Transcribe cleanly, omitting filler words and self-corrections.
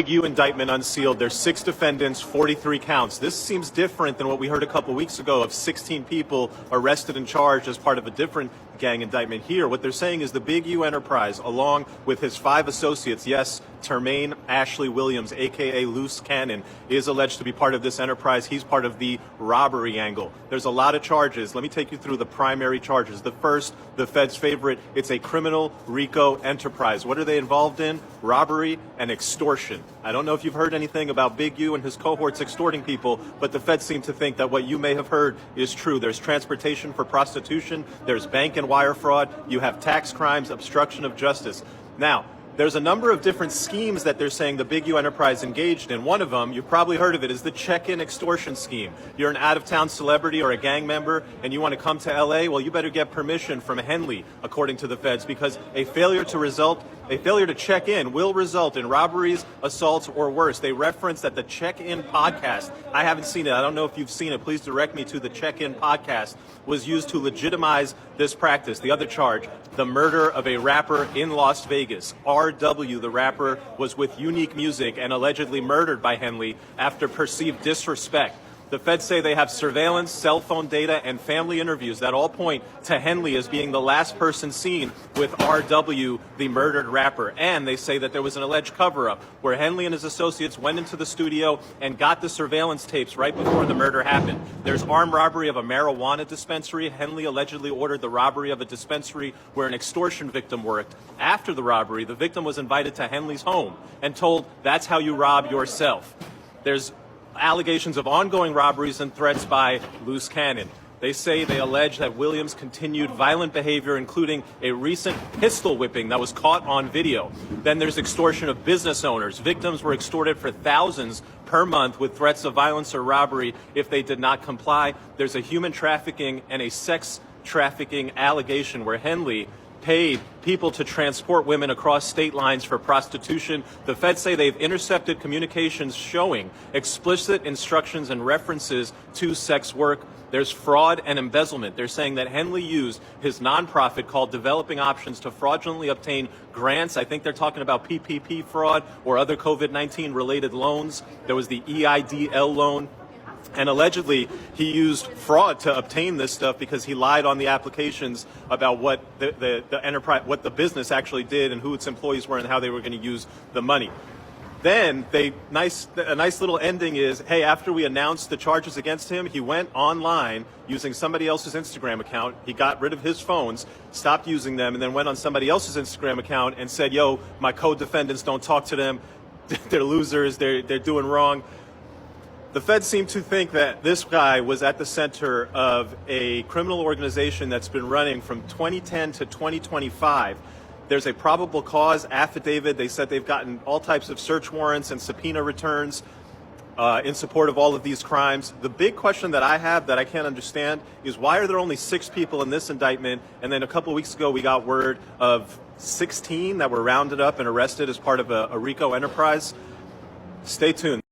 Big U indictment unsealed. There's 6 defendants, 43 counts. This seems different than what we heard a couple weeks ago of 16 people arrested and charged as part of a different gang indictment. Here, what they're saying is the Big U enterprise, along with his 5 associates, yes, Termaine Ashley Williams, a.k.a. Loose Cannon, is alleged to be part of this enterprise. He's part of the robbery angle. There's a lot of charges. Let me take you through the primary charges. The first, the Fed's favorite, it's a criminal RICO enterprise. What are they involved in? Robbery and extortion. I don't know if you've heard anything about Big U and his cohorts extorting people, but the Fed seem to think that what you may have heard is true. There's transportation for prostitution, there's bank and wire fraud, you have tax crimes, obstruction of justice. Now, there's a number of different schemes that they're saying the Big U enterprise engaged in. One of them, you've probably heard of it, is the check-in extortion scheme. You're an out-of-town celebrity or a gang member and you want to come to LA, well, you better get permission from Henley, according to the Feds, because a failure to check in will result in robberies, assaults, or worse. They reference that the Check-In podcast, I haven't seen it, I don't know if you've seen it, please direct me to the Check-In podcast, was used to legitimize this practice. The other charge, the murder of a rapper in Las Vegas. R.W., the rapper, was with Unique Music and allegedly murdered by Henley after perceived disrespect. The Feds say they have surveillance, cell phone data, and family interviews that all point to Henley as being the last person seen with R.W., the murdered rapper. And they say that there was an alleged cover-up where Henley and his associates went into the studio and got the surveillance tapes right before the murder happened. There's armed robbery of a marijuana dispensary. Henley allegedly ordered the robbery of a dispensary where an extortion victim worked. After the robbery, the victim was invited to Henley's home and told, "That's how you rob yourself." There's allegations of ongoing robberies and threats by Loose Cannon. They allege that Williams continued violent behavior, including a recent pistol whipping that was caught on video. Then there's extortion of business owners. Victims were extorted for thousands per month with threats of violence or robbery if they did not comply. There's a human trafficking and a sex trafficking allegation where Henley paid people to transport women across state lines for prostitution. The Feds say they've intercepted communications showing explicit instructions and references to sex work. There's fraud and embezzlement. They're saying that Henley used his nonprofit called Developing Options to fraudulently obtain grants. I think they're talking about PPP fraud or other COVID-19 related loans. There was the EIDL loan. And allegedly, he used fraud to obtain this stuff because he lied on the applications about what the enterprise, what the business actually did and who its employees were and how they were going to use the money. Then a nice little ending is, hey, after we announced the charges against him, he went online using somebody else's Instagram account. He got rid of his phones, stopped using them, and then went on somebody else's Instagram account and said, yo, my co-defendants, don't talk to them. They're losers. They're doing wrong. The Feds seem to think that this guy was at the center of a criminal organization that's been running from 2010 to 2025. There's a probable cause affidavit. They said they've gotten all types of search warrants and subpoena returns in support of all of these crimes. The big question that I have that I can't understand is why are there only 6 people in this indictment? And then a couple of weeks ago, we got word of 16 that were rounded up and arrested as part of a RICO enterprise. Stay tuned.